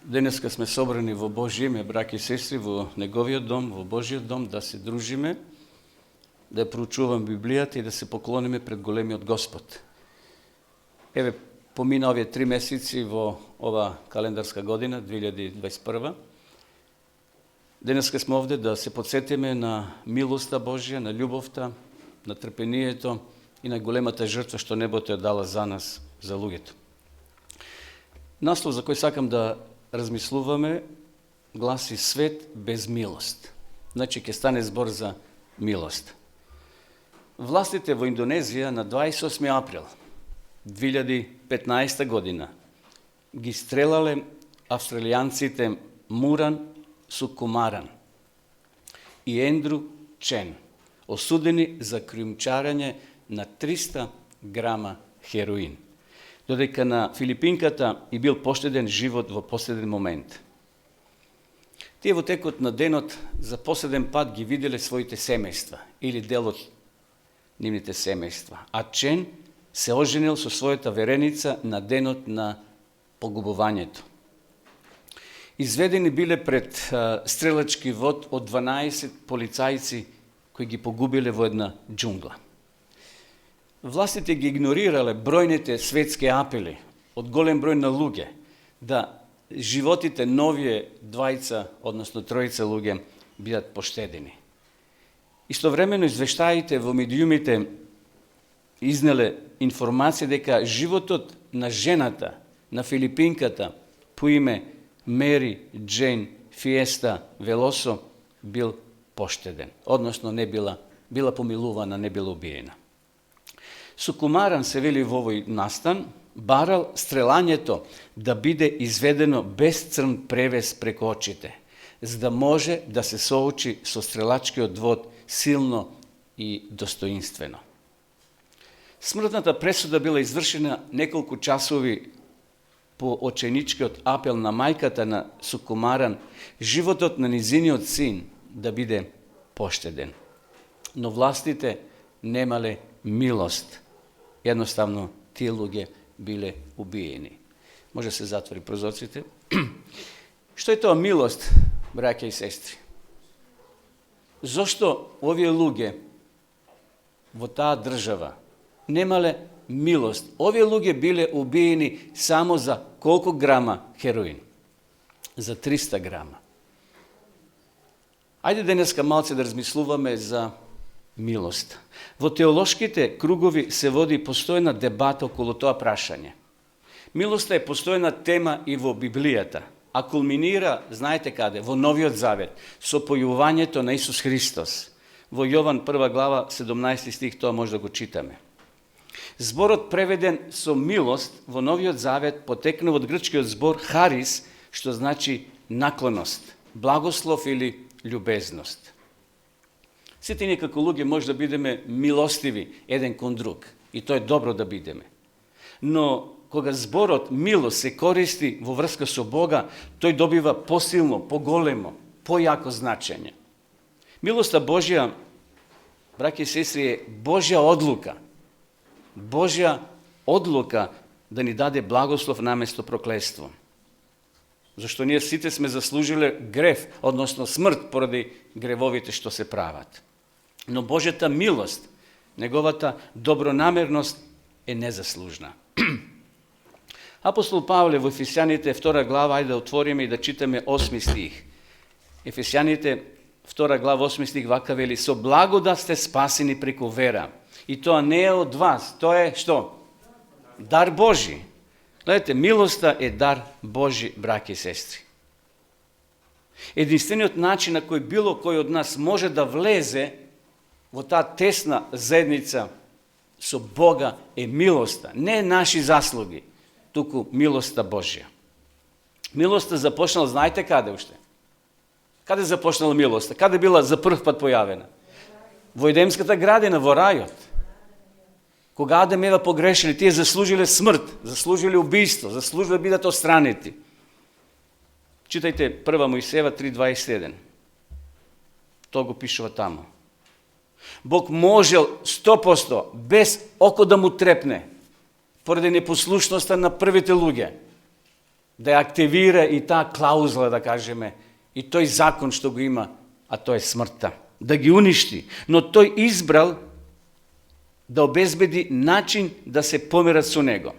Денеска сме собрани во Божие име, браќи и сестри, во Неговиот дом, во Божиот дом, да се дружиме, да ја проучуваме Библијата и да се поклониме пред големиот Господ. Еве, помина овие 3 месеци во ова календарска година, 2021. Денеска сме овде да се подсетиме на милоста Божија, на љубовта, на трпението и на големата жртва што небото ја дала за нас, за луѓето. Наслов за кој сакам да размислуваме гласи свет без милост. Значи, ќе стане збор за милост. Властите во Индонезија на 28 април 2015 година ги стрелале австралијанците Муран Сукумаран и Ендру Чен, осудени за криумчарење на 300 грама хероин, додека на филипинката и бил поштеден живот во последен момент. Тие во текот на денот за последен пат ги виделе своите семејства или дел од нивните семејства, а Чен се оженил со својата вереница на денот на погубувањето. Изведени биле пред стрелачки вод од 12 полицајци кои ги погубиле во една џунгла. Властите ги игнорирале бројните светски апели од голем број на луѓе да животите новие двајца, односно тројца луѓе бидат поштедени. Истовремено извештаите во медиумите изнеле информација дека животот на жената, на филипинката по име Мери Джейн Фиеста Велосо бил поштеден, односно не била помилувана, не била убиена. Сукумаран се вели во овој настан, барал стрелањето да биде изведено без црн превес преку очите, за да може да се соочи со стрелачкиот вод силно и достоинствено. Смртната пресуда била извршена неколку часови по оченичкиот апел на мајката на Сукумаран, животот на низиниот син да биде поштеден. Но властите немале милост. Едноставно, тие луѓе биле убиени. Може се затвори прозорците. Што е тоа милост, браќа и сестри? Зошто овие луѓе во таа држава немале милост? Овие луѓе биле убиени само за колку грама хероин? За 300 грама. Ајде денеска малце да размислуваме за милост. Во теолошките кругови се води постојна дебата околу тоа прашање. Милоста е постојна тема и во Библијата, а кулминира, знаете каде, во Новиот Завет, со појавувањето на Исус Христос. Во Јован 1 глава 17 стих тоа може да го читаме. Зборот преведен со милост во Новиот Завет потекнува од грчкиот збор харис, што значи наклоност, благослов или љубезност. Сите ние како луѓе може да бидеме милостиви еден кон друг, и тоа е добро да бидеме. Но кога зборот милост се користи во врска со Бога, тој добива посилно, поголемо, појако значење. Милоста Божја, браќи и сестри, е Божја одлука. Божја одлука да ни даде благослов наместо проклество. Зашто ние сите сме заслужиле грев, односно смрт поради гревовите што се прават. Но Божјата милост, неговата добронамерност е незаслужна. Апостол Павле во Ефесјаните 2 глава, ајде да отвориме и да читаме 8 стих. Ефесјаните 2 глава 8 стих вака вели: со благодат сте спасени преку вера. И тоа не е од вас, тоа е што? Дар Божи. Гледате, милоста е дар Божи, браќи и сестри. Единствениот начин на кој било кој од нас може да влезе во таа тесна заедница со Бога е милоста, не наши заслуги, туку милоста Божја. Милоста започнала, знаете каде уште? Каде започнала милоста? Каде била за прв пат појавена? Во Едемската градина, во рајот. Кога Адам и Ева погрешили, тие заслужиле смрт, заслужиле убиство, заслужиле бидат отстранети. Читајте 1 Мојсеева 3:21. Тоа го пишува таму. Бог можел 100% без око да му трепне, поради непослушноста на првите луѓе, да ја активира и таа клаузула, да кажеме, и тој закон што го има, а тоа е смртта, да ги уништи. Но тој избрал да обезбеди начин да се помират со него.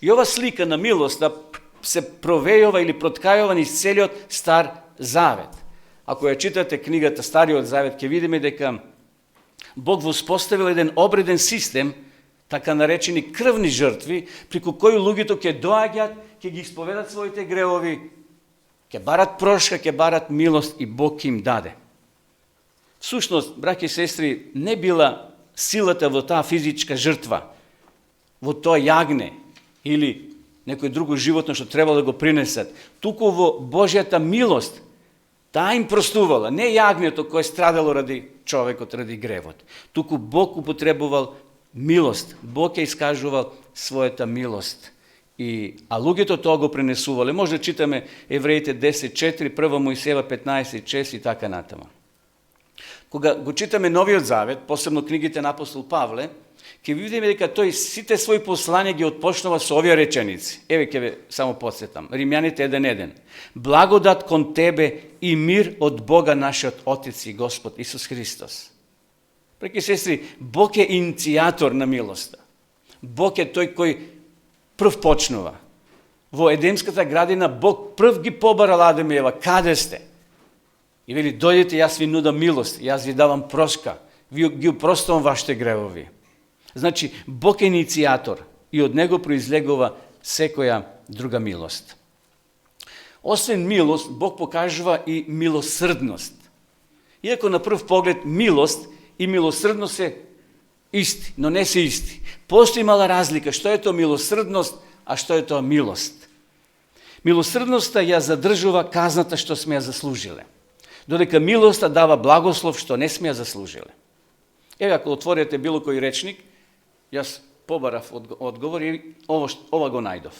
И ова слика на милост да се провејува или проткајува низ целиот Стар Завет. Ако ја читате книгата Стариот Завет, ќе видиме дека Бог воспоставил еден обреден систем, така наречени крвни жртви, преку кои луѓето ќе доаѓат, ќе ги исповедат своите гревови, ќе барат прошка, ќе барат милост и Бог им даде. Всушност, браќи и сестри, не била силата во таа физичка жртва, во тоа јагне или некој друго животно што треба да го принесат, туку во Божјата милост, таа им простувала, не јагнето кое страдало ради човекот, ради гревот, туку Бог употребувал милост, Бог ја искажувал својата милост. А луѓето тоа го пренесувале. Може да читаме Евреите 10.4, 1 Мојсеева 15.6 и така натаму. Кога го читаме Новиот Завет, посебно книгите на апостол Павле, ќе видиме дека тој сите своји послања ги отпочнува со овие реченици. Еве ќе ве само подсетам. Римјаните 1.1. Благодат кон тебе и мир од Бога нашиот Отец и Господ Исус Христос. Браќи и сестри, Бог е иницијатор на милоста. Бог е тој кој прв почнува. Во Едемската градина Бог прв ги побарал Адам и Ева. Каде сте? И вели, дојдете, јас ви нудам милост, јас ви давам прошка, ви ги упростувам вашите гревови. Значи, Бог е иницијатор и од него произлегува секоја друга милост. Освен милост, Бог покажува и милосрдност. Иако на прв поглед милост и милосрдност се исти, но не се исти. Постои мала разлика, што е тоа милосрдност, а што е тоа милост. Милосрдноста ја задржува казната што сме ја заслужиле, додека милоста дава благослов што не сме ја заслужиле. Еве, ако отворите било кој речник, јас побарав одговор и ова го најдов.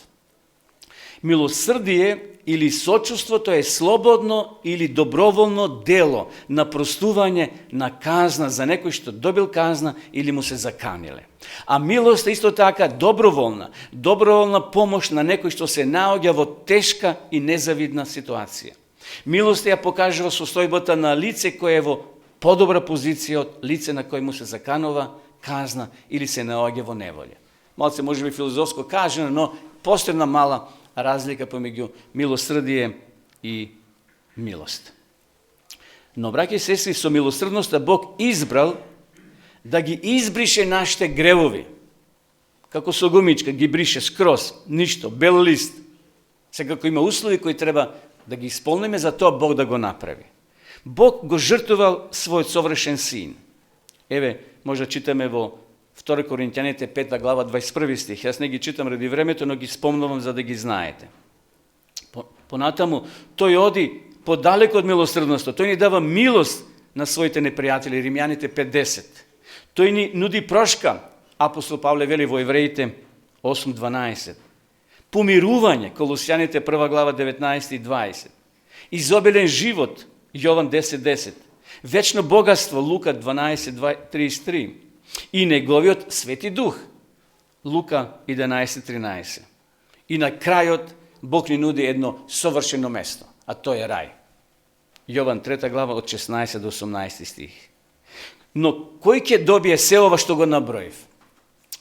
Милосрдие или сочувството е слободно или доброволно дело на простување на казна за некој што добил казна или му се заканиле. А милост е исто така доброволна помош на некој што се наоѓа во тешка и незавидна ситуација. Милост ја покажува состојбата на лице кое е во подобра позиција од лице на кој му се заканува казна или се наоѓа во неволја. Малце може би филозофско кажано, но постои една мала разлика помеѓу милосрдие и милост. Но, браќи и сестри, со милосрдноста Бог избрал да ги избрише нашите гревови. Како со гумичка ги брише скроз, ништо, бел лист. Секако има услови кои треба да ги исполниме, за тоа Бог да го направи. Бог го жртвувал својот совршен син. Еве, може да читаме во 2 Коринтјаните 5 глава 21 стих. Јас не ги читам ради времето, но ги спомнувам за да ги знаете. Понатаму, тој оди подалеку од милосрдноста. Тој ни дава милост на своите непријатели, Римјаните 5.10. Тој ни нуди прошка, апостол Павле вели во Евреите 8.12. Помирување, Колосјаните 1 глава 19 и 20. Изобилен живот, Јован 10.10. Вечно богатство, Лука 12.33. И неговиот Свети Дух, Лука 11.13. И на крајот Бог ни нуди едно совршено место, а тоа е рај. Јован 3 глава од 16 до 18 стих. Но кој ќе добие се ова што го наброив?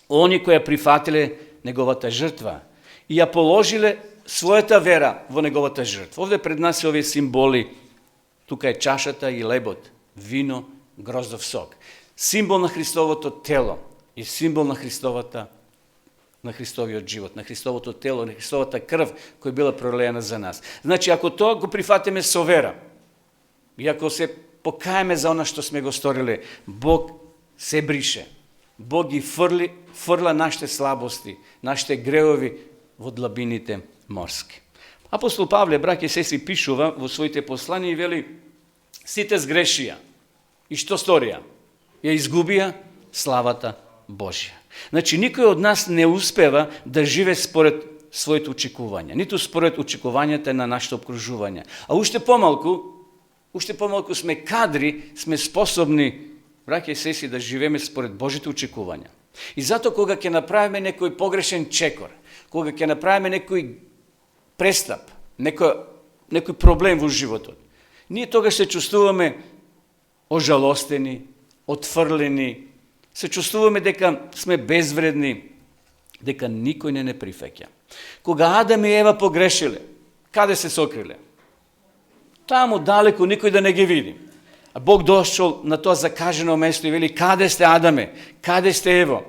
Они кои ја прифатиле неговата жртва и ја положиле својата вера во неговата жртва. Овде пред нас се овие символи. Тука е чашата и лебот, вино, гроздов сок. Символ на Христовото тело и символ на Христовиот живот, на Христовото тело, на Христовата крв која била пролеена за нас. Значи, ако тоа го прифатиме со вера и ако се покаеме за она што сме го сториле, Бог се брише. Бог ги фрла нашите слабости, нашите гревови во длабините морски. Апостол Павле, браќи и сестри, пишува во своите послани и вели: сите сгрешија. И што сторија? Ја изгубија славата Божја. Значи, никој од нас не успева да живе според своите очекувања, ниту според очекувањата на нашите обкружувања. А уште помалку сме кадри, сме способни, браќи и сестри, да живееме според Божите очекувања. И затоа кога ќе направиме некој погрешен чекор, кога ќе направиме некој престап, некој проблем во животот, ние тогаш се чувствуваме ожалостени, отфрлени, се чувствуваме дека сме безвредни, дека никој не прифаќа. Кога Адам и Ева погрешиле, каде се сокриле? Таму далеко никој да не ги види. А Бог дошол на тоа закажено место и вели: каде сте, Адаме? Каде сте, Ево?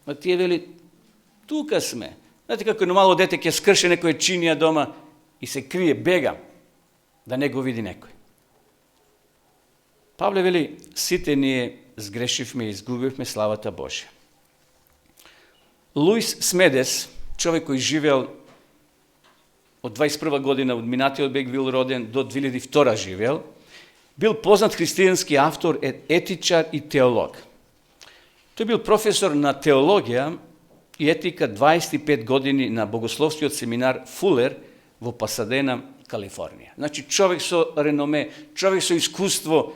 А тие вели: тука сме. Знаете како едно мало дете ќе скрше некој чинија дома и се крие, бега, да не го види некој. Павле вели: сите ние сгрешивме и изгубивме славата Божја. Луис Смедес, човек кој живеел од 21 година, од минатиот век бил роден, до 2002 живеел, бил познат христијански автор, етичар и теолог. Тој бил професор на теологија и етика 25 години на богословскиот семинар Фулер во Пасадена, Калифорнија. Значи, човек со реноме, човек со искуство,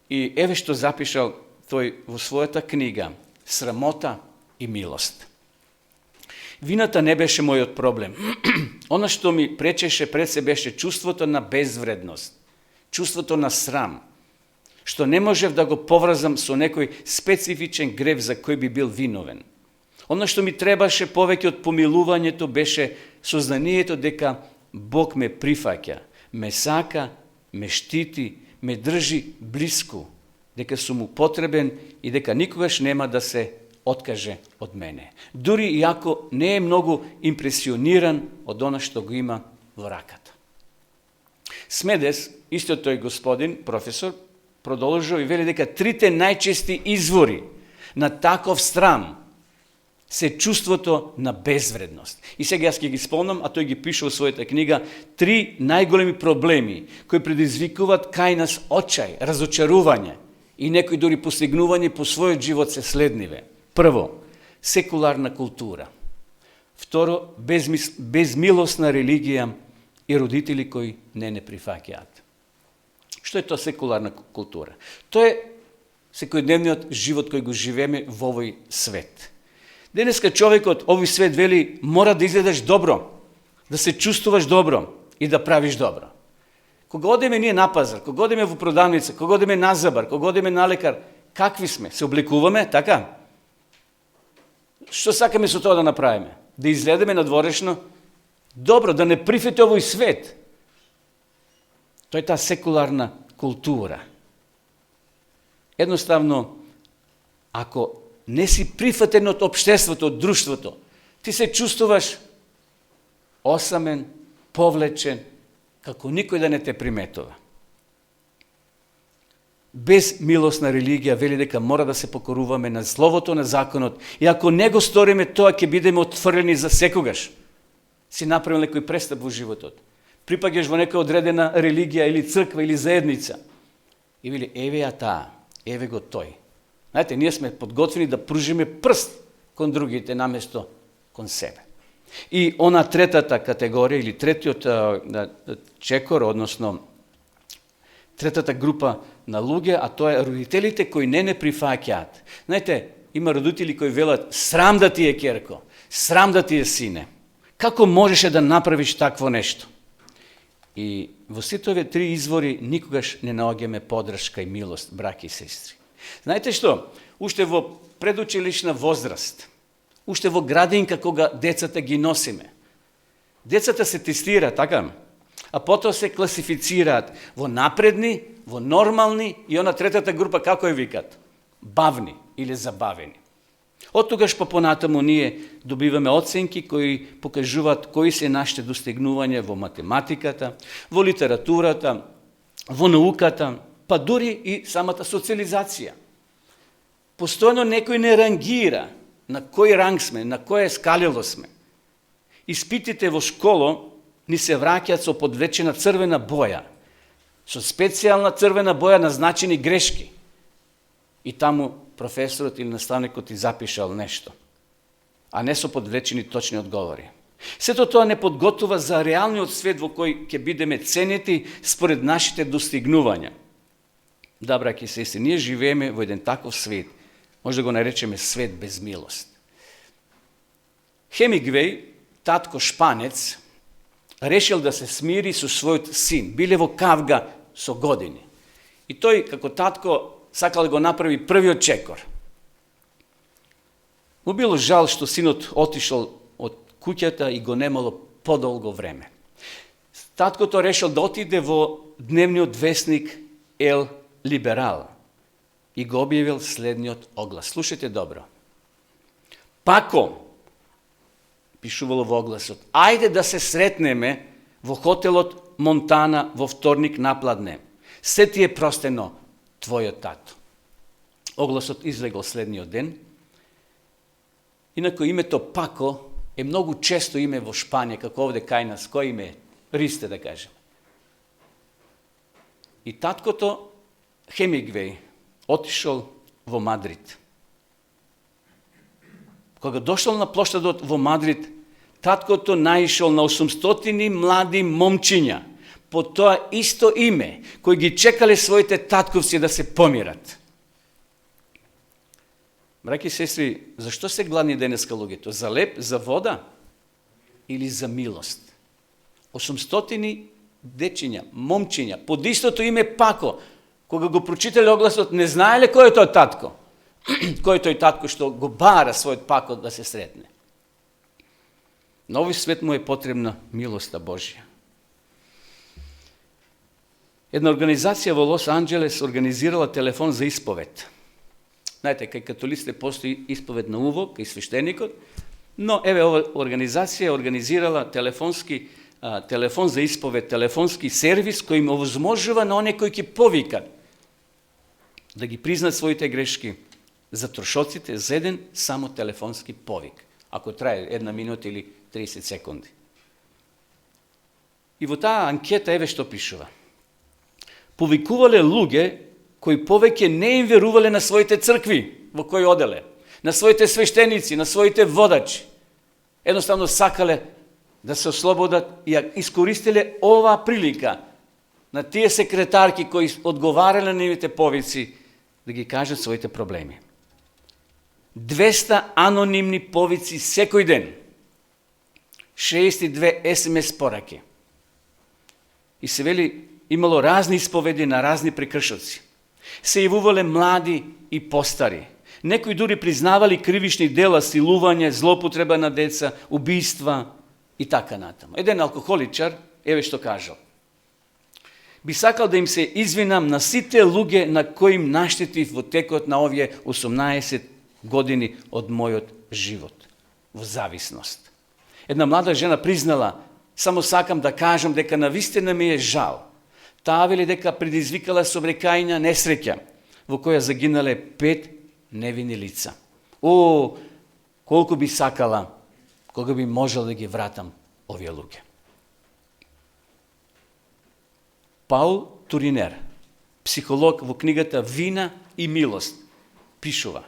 и еве што запишал тој во својата книга Срамота и милост. Вината не беше мојот проблем. Она што ми пречеше пред се беше чувството на безвредност, чувството на срам, што не можев да го поврзам со некој специфичен грев за кој би бил виновен. Она што ми требаше повеќе од помилувањето беше сознанието дека Бог ме прифаќа, ме сака, ме штити, ме држи блиску, дека сум му потребен и дека никогаш нема да се откаже од мене. Дури и ако не е многу импресиониран од она што го има во раката. Смедес, истиот тој господин, професор, продолжува и вели дека трите најчести извори на таков срам се чувството на безвредност. И сега јас ќе ги спомнам, а тој ги пише во својата книга, 3 најголеми проблеми кои предизвикуваат кај нас очај, разочарување и некои дури постигнување по својот живот се следниве. Прво, секуларна култура. Второ, безмилосна религија и родители кои не прифаќаат. Што е тоа секуларна култура? Тоа е секојдневниот живот кој го живееме во овој свет. Денеска човекот, овој свет вели, мора да изгледаш добро, да се чувствуваш добро и да правиш добро. Кога одеме ние на пазар, кога одеме во продавница, кога одеме на забар, кога одеме на лекар, какви сме? Се облекуваме, така? Што сакаме со тоа да направиме? Да изгледаме надворешно добро, да не прифати овој свет. Тоа е таа секуларна култура. Едноставно, ако не си прифатен од општеството, од друштвото, ти се чувствуваш осамен, повлечен, како никој да не те приметува. Без милосна религија вели дека мора да се покоруваме на словото на законот и ако не го сториме тоа, ќе бидеме отфрлени за секогаш. Си направил некој престап во животот. Припаѓаш во некоја одредена религија или црква или заедница. И вели, еве ја таа, еве го тој. Знаете, ние сме подготвени да пружиме прст кон другите наместо кон себе. И она третата категорија или третиот чекор, односно третата група на луѓе, а тоа е родителите кои не прифаќаат. Знаете, има родители кои велат: срам да ти е, ќерко, срам да ти е, сине. Како можеше да направиш такво нешто? И во сите овие 3 извори никогаш не наоѓаме поддршка и милост, браќи и сестри. Знаете што? Уште во предучилишна возраст, уште во градинка кога децата ги носиме, децата се тестираат, така? А потоа се класифицираат во напредни, во нормални и она третата група како ја викат? Бавни или забавени. Од тогаш па понатаму ние добиваме оценки кои покажуваат кои се нашите достигнувања во математиката, во литературата, во науката, па дури и самата социализација. Постојано некој не рангира на кој ранг сме, на кое скалило сме. Испитите во школо ни се враќаат со подвечена црвена боја, со специјална црвена боја на значени грешки. И таму професорот или наставникот ти запишал нешто, а не со подвечени точни одговори. Сето тоа не подготува за реалниот свет во кој ќе бидеме ценети според нашите достигнувања. Да, браќи и сестри, ние живееме во еден таков свет, може да го наречеме свет без милост. Хемингвеј, татко Шпанец, решил да се смири со својот син. Биле во кавга со години. И тој, како татко, сакал да го направи првиот чекор. Му било жал што синот отишол од куќата и го немало подолго време. Таткото решил да отиде во дневниот весник Ел Либерал и го објавил следниот оглас. Слушайте добро. Пако, пишувало во огласот, ајде да се сретнеме во хотелот Монтана во вторник напладне. Се ти е простено, твојот тато. Огласот излегол следниот ден. Инако името Пако е многу често име во Шпанија, како овде кај нас, кој име е? Ристе, да кажем. И таткото Хемингвеј отишол во Мадрид. Кога дошол на плоштадот во Мадрид, таткото наишол на 800 млади момчиња по тоа исто име, кои ги чекале своите татковци да се помират. Браќи и сестри, зашто се гладни денеска луѓето? За леп, за вода или за милост? 800 дечиња, момчиња, под истото име Пако, кога го прочитале огласот, не знаеле кој е тој татко. Кој е тој татко што го бара својот Пако да се сретне. На овој свет му е потребна милоста Божја. Една организација во Лос Анџелес организирала телефон за исповед. Знаете, кај католиците постои исповед на уво, кај свештеникот, но еве ова организација организирала телефон за исповед, телефонски сервис кој им овозможува на оние кои ќе повикат да ги признат своите грешки за трошоците за еден само телефонски повик, ако трае 1 минута или 30 секунди. И во таа анкета еве што пишува. Повикувале луѓе кои повеќе не им верувале на своите цркви во кои оделе, на своите свештеници, на своите водачи. Едноставно сакале да се ослободат и ја искористиле оваа прилика на тие секретарки кои одговарале на нивните повици да ги кажат своите проблеми. 200 анонимни повици секој ден. 62 SMS пораки. И се вели, имало разни исповеди на разни прекршоци. Се јавувале млади и постари. Некои дури признавали кривишни дела, силување, злоупотреба на деца, убиства и така натаму. Еден алкохоличар, еве што кажал. Би сакал да им се извинам на сите луѓе на кои им наштетив во текот на овие 18 години од мојот живот. Во зависност. Една млада жена признала, само сакам да кажам дека навистина ми е жал. Таа вели дека предизвикала собрекајна несреќа, во која загинале 5 невини лица. О, колку би сакала, кога би можел да ги вратам овие луѓе. Паул Туринер, психолог во книгата Вина и милост, пишува: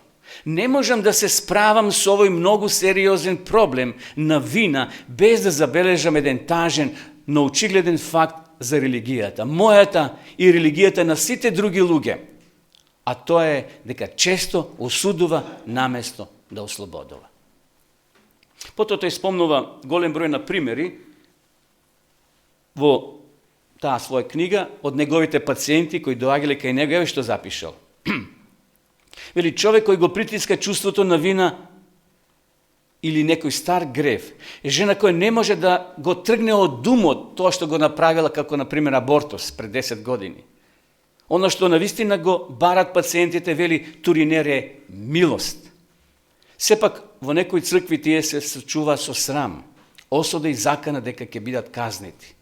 не можам да се справам со овој многу сериозен проблем на вина без да забележам еден тажен, но очигледен факт за религијата, мојата и религијата на сите други луѓе. А тоа е дека често осудува наместо да ослободува. Потоа тој спомнува голем број на примери во таа своја книга од неговите пациенти кои доаѓале кај него, еве што запишал. Вели, човек кој го притиска чувството на вина или некој стар грев, е жена која не може да го тргне од умот тоа што го направила, како например абортус пред 10 години. Оно што навистина го барат пациентите, вели Туринер, е милост. Сепак во некои цркви тие се сочува со срам, осуда и закана дека ќе бидат казнети.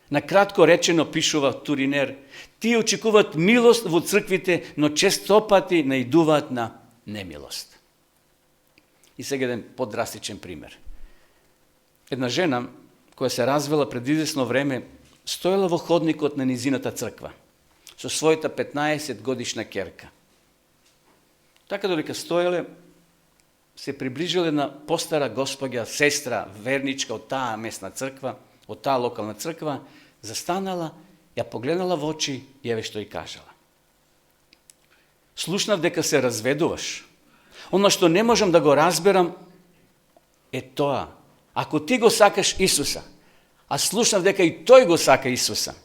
На кратко речено, пишува Туринер, тие очекуваат милост во црквите, но честопати наидуваат на немилост. И сега еден подрастичен пример. Една жена, која се развела пред известно време, стоела во ходникот на низината црква, со својата 15 годишна керка. Така додека стоеле, се приближиле на постара госпоѓа, сестра, верничка од таа местна црква, од таа локална црква, застанала, ја погледнала во очи и еве што ја кажала. Слушнав дека се разведуваш. Оно што не можам да го разберам е тоа. Ако ти го сакаш Исуса, а слушнав дека и тој го сака Исуса.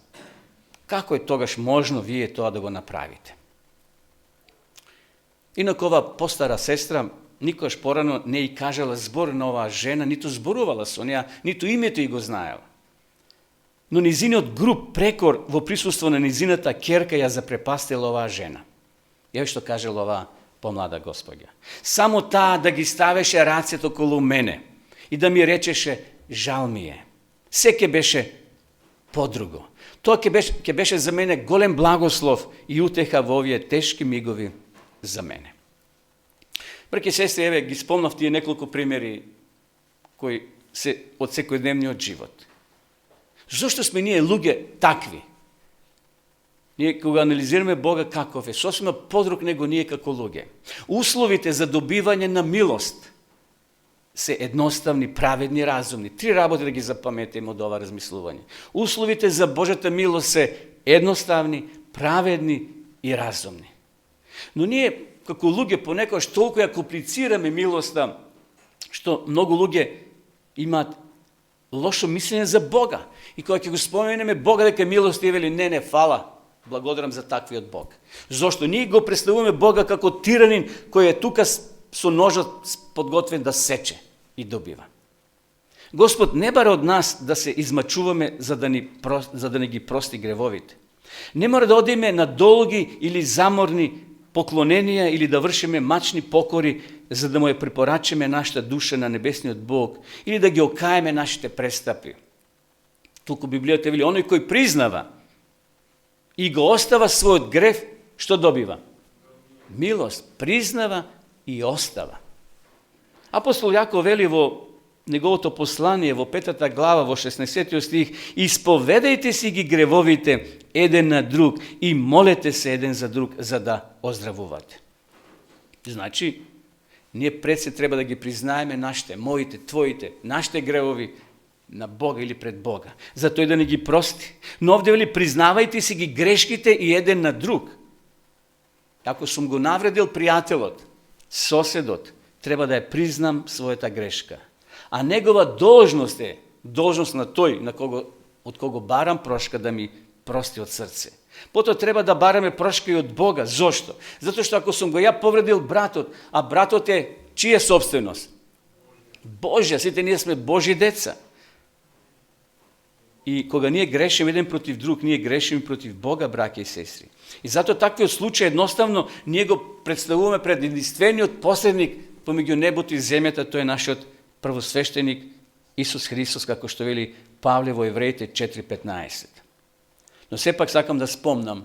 Како е тогаш можно вие тоа да го направите? Инаку ова постара сестра никош порано не и кажала збор на оваа жена, ниту зборувала со неа, ниту името и го знаела. Но низиниот груб прекор во присуство на низината керка ја запрепастила оваа жена. Ја што кажела оваа помлада госпоѓа. Само таа да ги ставеше рацете околу мене и да ми речеше жал ми е. Се ке беше подруго. Тоа ќе беше за мене голем благослов и утеха во овие тешки мигови за мене. Браќи и сестри, еве ги спомнав тие неколку примери кои се од секојдневниот живот. Зошто сме ние луѓе такви? Ние кога анализираме Бога каков е, сосема подруг него ние како луѓе. Условите за добивање на милост се едноставни, праведни, разумни. 3 работи да ги запаметиме од ова размислување. Условите за Божјата милост се едноставни, праведни и разумни. Но ние како луѓе понекогаш толку ја комплицираме милоста, што многу луѓе имаат лошо мислење за Бога. И кога ќе го споменеме Бога дека милост вели не, фала, благодарам за таквиот Бог. Зошто ние го представуваме Бога како тиранин кој е тука со ножот подготвен да сече и добива. Господ не бара од нас да се измачуваме за да ни ги прости гревовите. Не мора да одиме на долги или заморни поклоненија или да вршиме мачни покори за да му ја препорачиме нашата душа на небесниот Бог или да ги окаеме нашите престапи. Туку Библијата вели, оној кој признава и го остава својот грев, што добива? Милост. Признава и остава. Апостол Јаков вели во неговото послание во 5 глава во 16 стих: исповедајте си ги гревовите еден на друг и молете се еден за друг за да оздравувате. Значи, ние пред се треба да ги признаеме нашите, моите, твоите, нашите гревови на Бога или пред Бога, за тој да не ги прости. Но овде вели, признавајте си ги грешките и еден на друг. Ако сум го навредил пријателот, соседот, треба да ја признам својата грешка. А негова должност е, должност на тој од кого барам прошка да ми прости од срце. Потоа треба да бараме прошка и од Бога. Зошто? Затоа што ако сум го ја повредил братот, а братот е чија собственост? Божја, сите ние сме Божји деца. И кога ние грешиме еден против друг, ние грешиме против Бога, браќа и сестри. И затоа таквиот случај едноставно ние го представуваме пред единствениот посредник помеѓу небото и земјата, тој е нашиот првосвештеник Исус Христос, како што вели Павле во Евреите 4:15. Но сепак сакам да спомнам,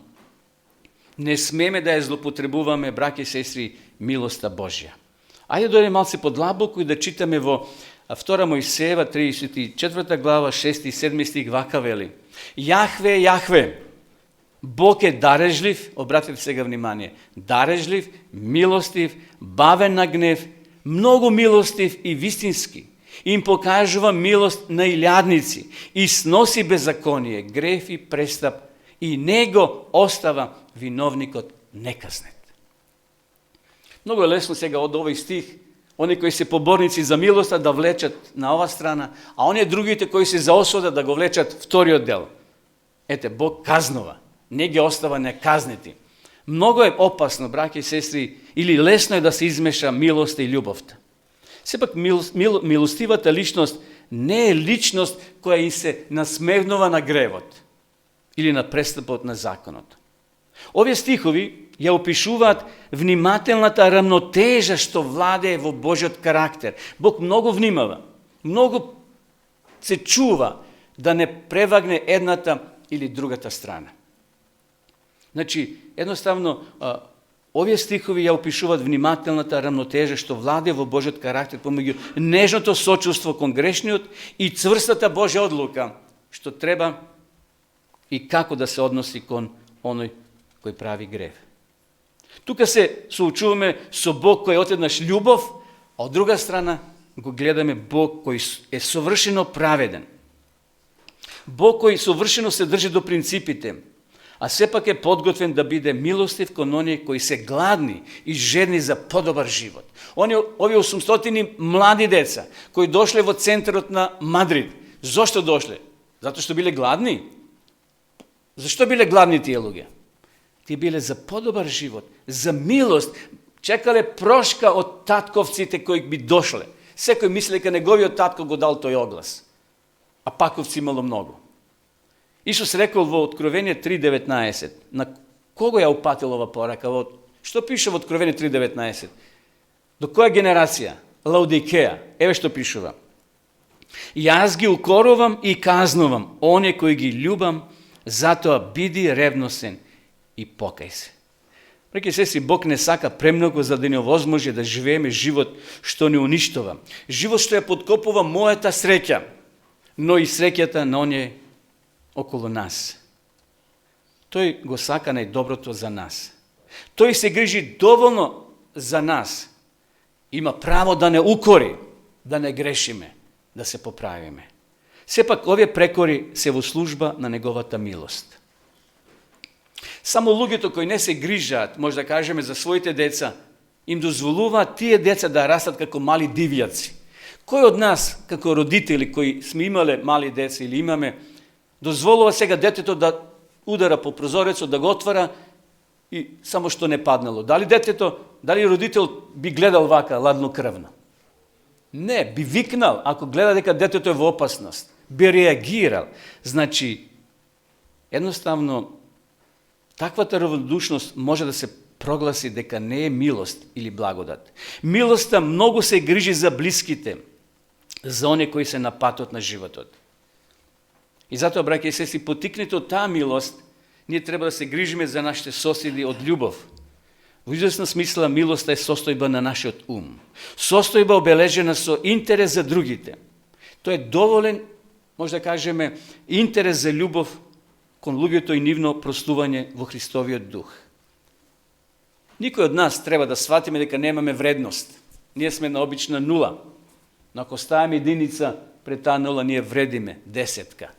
не смеме да ја злоупотребуваме, браќа и сестри, милоста Божја. Ајде да дојдеме малце подлабоко и да читаме во 2 Мојсеева 34 глава 6 и 7 стих вака вели: Јахве, Јахве, Бог е дарежлив, обратете сега внимание, дарежлив, милостив, бавен на гнев, многу милостив и вистински. Им покажува милост на илјадници и сноси беззаконие, греф и престап и не го остава виновникот неказнет. Многу е лесно сега од овој стих они кои се поборници за милоста да влечат на ова страна, а оние другите кои се за осуда да го влечат вториот дел. Ете, Бог казнува, не ги остава неказнети. Многу е опасно, браќа и сестри, или лесно е да се измеша милоста и љубовта. Сепак милостивата личност не е личност која и се насмевнува на гревот или на престапот на законот. Овие стихови ја опишуваат внимателната рамнотежа што владее во Божјот карактер. Бог многу внимава, многу се чува да не превагне едната или другата страна. Значи, едноставно, овие стихови ја опишуваат внимателната рамнотежа што владее во Божјот карактер помеѓу нежното сочувство кон грешниот и цврстата Божја одлука што треба и како да се односи кон оној кој прави грев. Тука се соочуваме со Бог кој е отеднаш љубов, а од друга страна го гледаме Бог кој е совршено праведен. Бог кој совршено се држи до принципите, а сепак е подготвен да биде милостив кон оние кои се гладни и жедни за подобар живот. Овие 800 млади деца кои дошле во центарот на Мадрид, зошто дошле? Zato što bile gladni. Защо биле гладни тие луѓе? Тие биле за подобар живот, за милост, чекале прошка од татковците кои би дошле. Секој мисли дека неговиот татко го дал тој оглас, а паковци имало многу. Исус рекол во Откровение 3.19, на кого ја упатил ова порака? Што пише во Откровение 3.19? До која генерација? Лаудикеја. Еве што пишува. Јас ги укорувам и казнувам оние кои ги љубам, затоа биди ревносен и покај се. Преки сестри, Бог не сака премногу за да ни овозможи да живееме живот што не уништува. Живот што ја подкопува мојата среќа, но и среќата на оние околу нас. Тој го сака најдоброто за нас. Тој се грижи доволно за нас. Има право да не укори, да не грешиме, да се поправиме. Сепак овие прекори се во служба на неговата милост. Само луѓето кои не се грижаат, може да кажеме за своите деца, им дозволуваат тие деца да растат како мали дивјаци. Кој од нас, како родители кои сме имале мали деца или имаме, дозволува сега детето да удара по прозорецот, да го отвара и само што не паднало? Дали детето, дали родител би гледал вака ладнокрвно? Не, би викнал ако гледа дека детето е во опасност. Би реагирал. Значи, едноставно, таквата равнодушност може да се прогласи дека не е милост или благодат. Милоста многу се грижи за блиските, за оние кои се на патот на животот. И затоа, браќа и сестри, потикнете од таа милост, ние треба да се грижиме за нашите соседи од љубов. Во известна смисла, милоста е состојба на нашиот ум. Состојба обележена со интерес за другите. Тој е доволен, може да кажеме, интерес за љубов кон луѓето и нивно простување во Христовиот дух. Никој од нас треба да сватиме дека немаме вредност. Ние сме на обична нула. Но ако ставиме единица пред таа нула, ние вредиме десетка.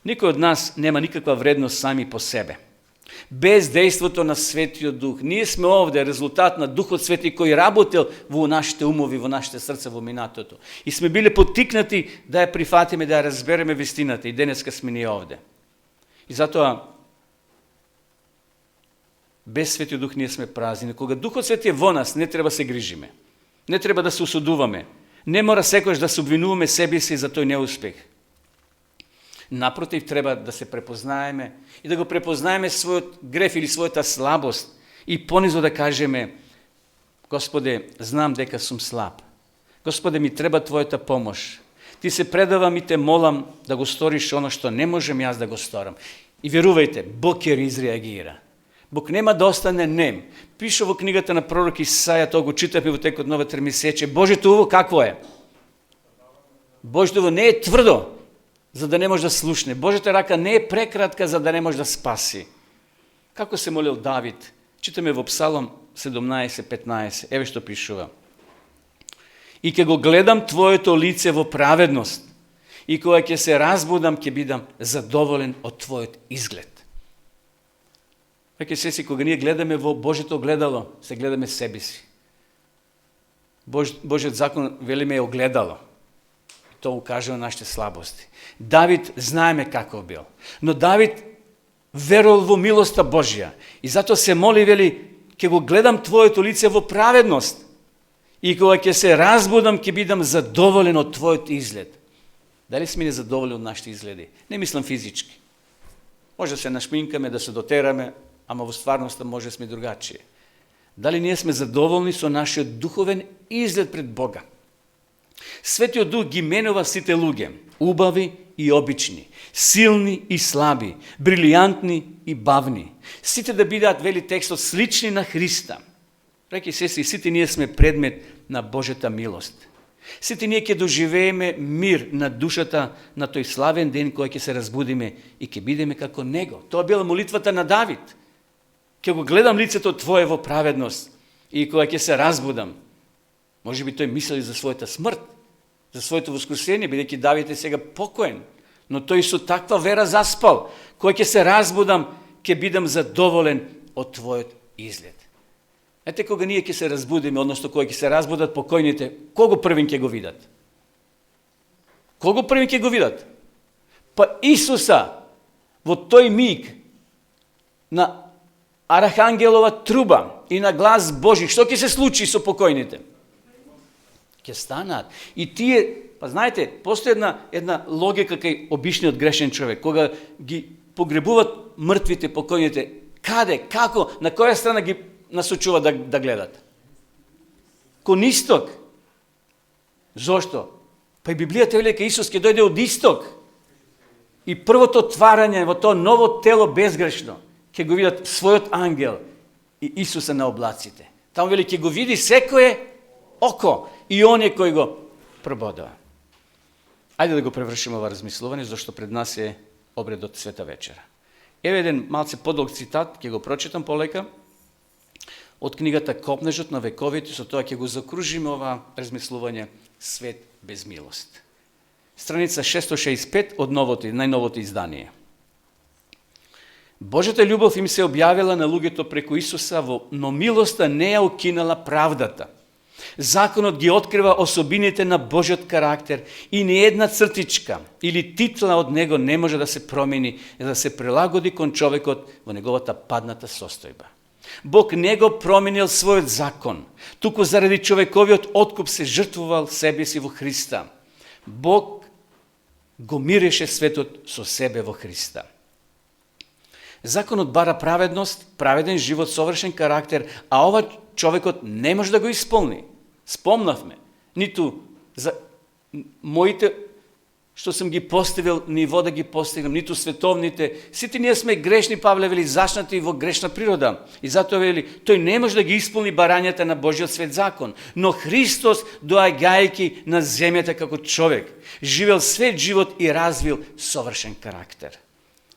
Никој од нас нема никаква вредност сами по себе. Без дејството на Светиот Дух. Ние сме овде резултат на Духот Свети кој работел во нашите умови, во нашите срца, во минатото. И сме биле потикнати да ја прифатиме, да ја разбереме вистината. И денеска сме ние овде. И затоа, без Светиот Дух ние сме празни. Кога Духот Свети е во нас, не треба се грижиме. Не треба да се осудуваме. Не мора секојаш да се обвинуваме себе си за тој неуспех. Напротив, треба да се препознаеме и да го препознаеме својот греф или својата слабост и понизу да кажеме: Господе, знам дека сум слаб. Господе, ми треба Твојата помош. Ти се предавам и те молам да го сториш оно што не можем јас да го сторам. И верувајте, Бог ќе изреагира. Бог нема да остане нем. Пише во книгата на пророк Исаја, тоа го читаме во текот на ова тримесечие. Божјето уво какво е? Божјето уво не е тврдо, за да не може да слушне. Божјата рака не е прекратка, за да не може да спаси. Како се молил Давид? Читаме во Псалом 17:15. Еве што пишува. И ќе го гледам Твоето лице во праведност, и кога ќе се разбудам, ќе бидам задоволен од Твојот изглед. Веќе се кога ние гледаме во Божјето огледало, се гледаме себе си. Божјиот закон, велиме, е огледало. Тоа укажува нашите слабости. Давид знаеме каков бил. Но Давид верувал во милоста Божја. И затоа се моли, вели, ќе го гледам Твоето лице во праведност. И кога ќе се разбудам, ќе бидам задоволен од Твојот изглед. Дали сме незадоволни од нашите изгледи? Не мислам физички. Може да се нашминкаме, да се дотераме, ама во стварноста може сме другачие. Дали ние сме задоволни со нашиот духовен изглед пред Бога? Светиот Дух ги менува сите луѓе, убави и обични, силни и слаби, брилијантни и бавни. Сите да бидат, вели текстот, слични на Христа. Реки сестри, сите ние сме предмет на Божјата милост. Сите ние ќе доживееме мир на душата на тој славен ден кој ќе се разбудиме и ќе бидеме како Него. Тоа била молитвата на Давид. Ќе го гледам лицето Твое во праведност и кога ќе се разбудам. Може би тој мислел за својата смрт, за своето воскресение, бидејќи Давид е сега покоен, но тој со таква вера заспал. Кога ќе се разбудам, ќе бидам задоволен од Твојот изглед. Ете, кога ние ќе се разбудиме, односно кога ќе се разбудат покојните, кого првин ќе го видат? Кого првин ќе го видат? Па Исуса во тој миг на архангелова труба и на глас Божи, што ќе се случи со покојните? Ќе станат. И тие, па знаете, постои една логика кај обичниот грешен човек, кога ги погребуват мртвите, покојните, каде, како, на која страна ги насочува да гледат? Кон исток. Зошто? Па и Библијата вели дека Исус ќе дојде од исток. И првото отварање во тоа ново тело безгрешно ќе го видат својот ангел и Исуса на облаците. Таму вели ќе го види секое око и оние кои го прободува. Ајде да го превршиме ова размислување, зашто пред нас е обредот Света вечера. Еве еден малце подолг цитат, ќе го прочитам полека, од книгата Копнежот на вековите, со тоа ќе го закружиме ова размислување Свет без милост. Страница 665 од најновото издание. Божјата љубов им се објавила на луѓето преку Исуса, но милоста не ја укинала правдата. Законот ги открива особините на Божјиот карактер и ни една цртичка или титла од него не може да се промени и да се прилагоди кон човекот во неговата падната состојба. Бог не го променил својот закон, туку заради човековиот откуп се жртвувал себе си во Христа. Бог го миреше светот со себе во Христа. Законот бара праведност, праведен живот, совршен карактер, а ова човекот не може да го исполни. Спомнавме, ниту за моите што сум ги поставил ниво да ги постигнам, ниту световните. Сите ние сме грешни, Павле вели, зашнати во грешна природа. И затоа вели, тој не може да ги исполни барањата на Божјиот свет закон. Но Христос, доаѓајќи на земјата како човек, живел свет живот и развил совршен карактер.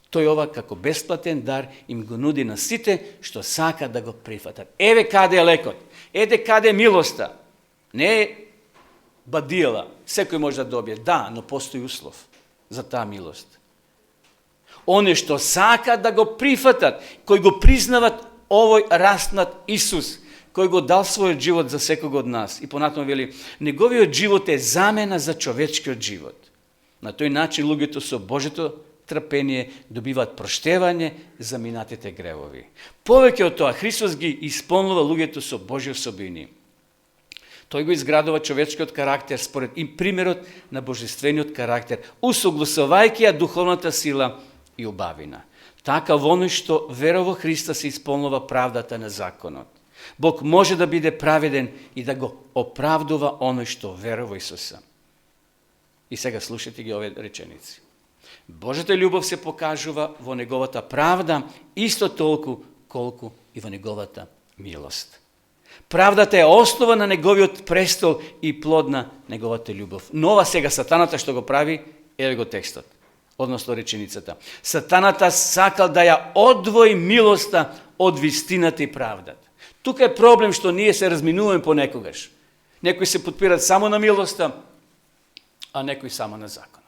Тој ова како бесплатен дар им го нуди на сите што сака да го прифатат. Еве каде е лекот, еде каде е милоста. Не е бадиела, секој може да добие. Да, но постои услов за таа милост. Оне што сака да го прифатат, кои го признават овој растнат Исус, кој го дал својот живот за секого од нас. И понатаму вели, неговиот живот е замена за човечкиот живот. На тој начин луѓето со Божјото трпение добиваат проштевање за минатите гревови. Повеќе од тоа, Христос ги исполнува луѓето со Божји особини. Тој го изградува човечкиот карактер според и примерот на божествениот карактер, усогласувајќи ја духовната сила и убавина. Така во оној што верува во Христа се исполнува правдата на законот. Бог може да биде праведен и да го оправдува оној што верува во Исуса. И сега слушайте ги овие реченици. Божјата љубов се покажува во неговата правда исто толку колку и во неговата милост. Правдата е основа на неговиот престол и плод на неговата љубов. Но ова сега сатаната што го прави, еве го текстот, односно реченицата. Сатаната сакал да ја одвои милоста од вистината и правдата. Тука е проблем што ние се разминуваме понекогаш. Некои се подпират само на милоста, а некои само на законот.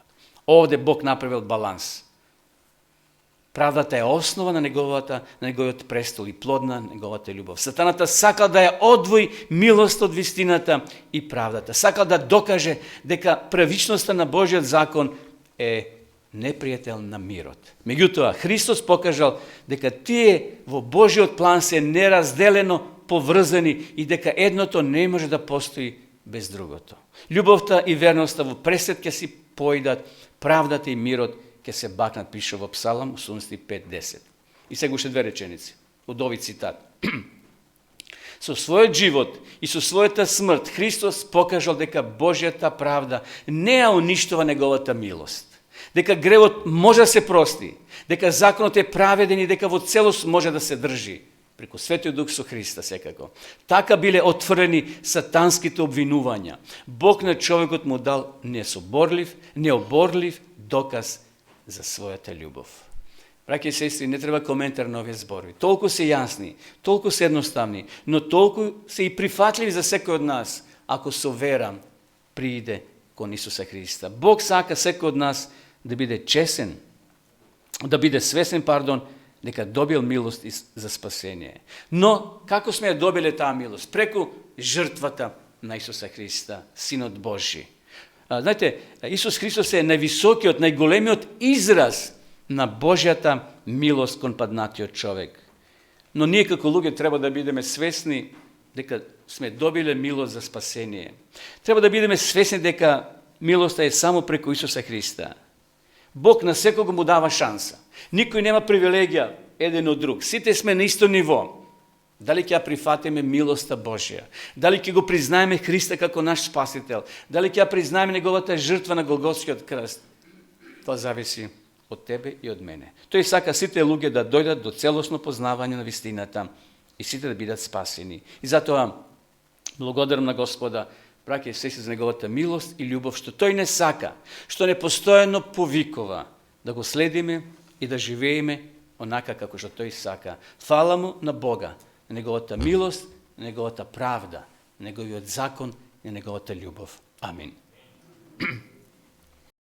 Овде Бог направил баланс. Правдата е основа на неговиот престол и плод на неговата љубов. Сатаната сакал да ја одвои милост од вистината и правдата. Сакал да докаже дека правичноста на Божјиот закон е непријател на мирот. Меѓутоа, Христос покажал дека тие во Божјиот план се неразделено поврзани и дека едното не може да постои без другото. Љубовта и верноста во пресед ќе си поидат, правдата и мирот ќе се бакнат, пише во Псалам 85:10. И сега уште две реченици од овој цитат. Со својот живот и со својата смрт Христос покажал дека Божјата правда не ја уништува неговата милост, дека гревот може да се прости, дека законот е праведен и дека во целост може да се држи преку Светиот Дух со Христа секако. Така биле отфрлени сатанските обвинувања. Бог на човекот му дал необорлив доказ за својата љубов. Браќи и сестри, не треба коментар на овие зборови. Толку се јасни, толку се едноставни, но толку се и прифатливи за секој од нас, ако со вера прииде кон Исуса Христа. Бог сака секој од нас да биде чесен, да биде свесен, дека добил милост за спасение. Но, како сме ја добиле таа милост? Преку жртвата на Исуса Христа, Синот Божи. Знаете, Исус Христос е највисокиот, најголемиот израз на Божјата милост кон паднатиот човек. Но ние како луѓе треба да бидеме свесни дека сме добиле милост за спасение. Треба да бидеме свесни дека милоста е само преку Исуса Христа. Бог на секого му дава шанса. Никој нема привилегија еден од друг. Сите сме на исто ниво. Дали ќе ја прифатиме милоста Божја? Дали ќе го признаеме Христа како наш спасител? Дали ќе ја признаеме неговата жртва на Голготскиот крст? Тоа зависи од тебе и од мене. Тој сака сите луѓе да дојдат до целосно познавање на вистината и сите да бидат спасени. И затоа благодарам на Господа, браќа и сестри, за неговата милост и љубов, што тој не сака, што непостојано повикува да го следиме и да живееме онака како што тој сака. Фала му на Бога, на неговата милост, на неговата правда, на неговиот закон и на неговата љубов. Амин.